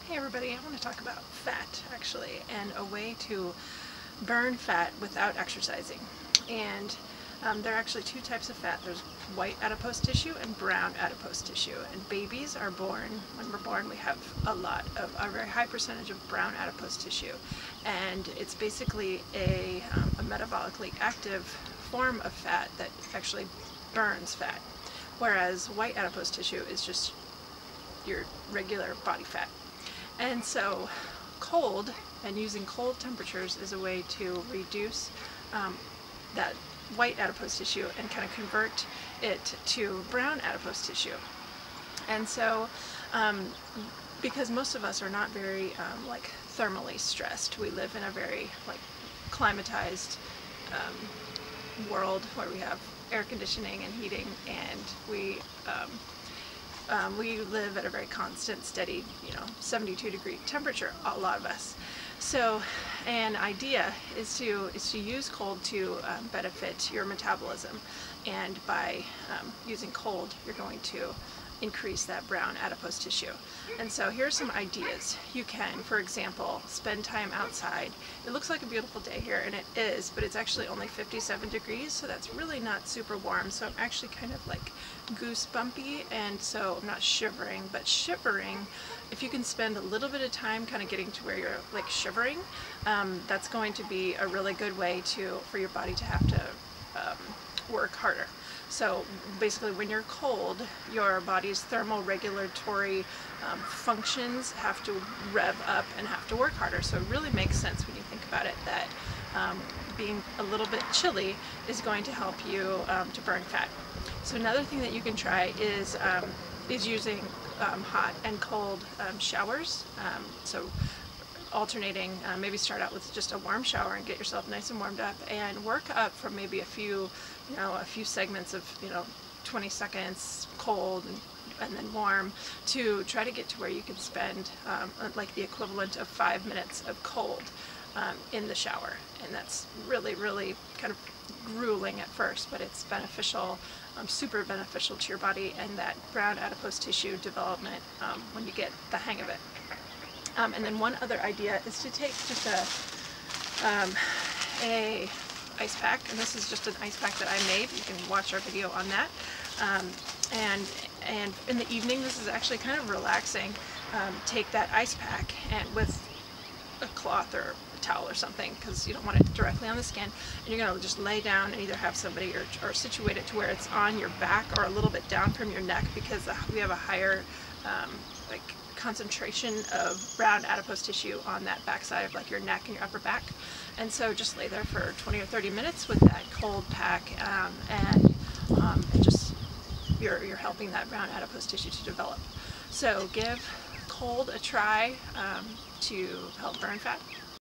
Hey everybody, I want to talk about fat actually, and a way to burn fat without exercising. And there are actually two types of fat. There's white adipose tissue and brown adipose tissue. And babies are born, when we're born we have a very high percentage of brown adipose tissue. And it's basically a metabolically active form of fat that actually burns fat. Whereas white adipose tissue is just your regular body fat. And so cold and using cold temperatures is a way to reduce that white adipose tissue and kind of convert it to brown adipose tissue. And so because most of us are not very like thermally stressed, we live in a very like climatized world where we have air conditioning and heating, and we live at a very constant, steady, 72-degree temperature, a lot of us. So an idea is to use cold to benefit your metabolism, and by using cold, you're going to increase that brown adipose tissue. And so here's some ideas. You can, for example, spend time outside. It looks like a beautiful day here, and it is, but it's actually only 57 degrees, so that's really not super warm. So I'm actually kind of like goosebumpy, and so I'm not shivering, but shivering, if you can spend a little bit of time kind of getting to where you're like shivering, that's going to be a really good way for your body to have to work harder. So basically when you're cold, your body's thermoregulatory functions have to rev up and have to work harder. So it really makes sense when you think about it that being a little bit chilly is going to help you to burn fat. So another thing that you can try is using hot and cold showers. So alternating, maybe start out with just a warm shower and get yourself nice and warmed up, and work up from maybe a few segments of 20 seconds cold and then warm, to try to get to where you can spend like the equivalent of 5 minutes of cold in the shower. And that's really kind of grueling at first, but it's beneficial, super beneficial to your body and that brown adipose tissue development when you get the hang of it. And then one other idea is to take just a ice pack, and this is just an ice pack that I made. You can watch our video on that. And in the evening, this is actually kind of relaxing. Take that ice pack and with a cloth or a towel or something, because you don't want it directly on the skin, and you're going to just lay down and either have somebody or situate it to where it's on your back or a little bit down from your neck, because we have a higher like concentration of brown adipose tissue on that backside of like your neck and your upper back. And so just lay there for 20 or 30 minutes with that cold pack, and just you're helping that brown adipose tissue to develop. So give cold a try to help burn fat.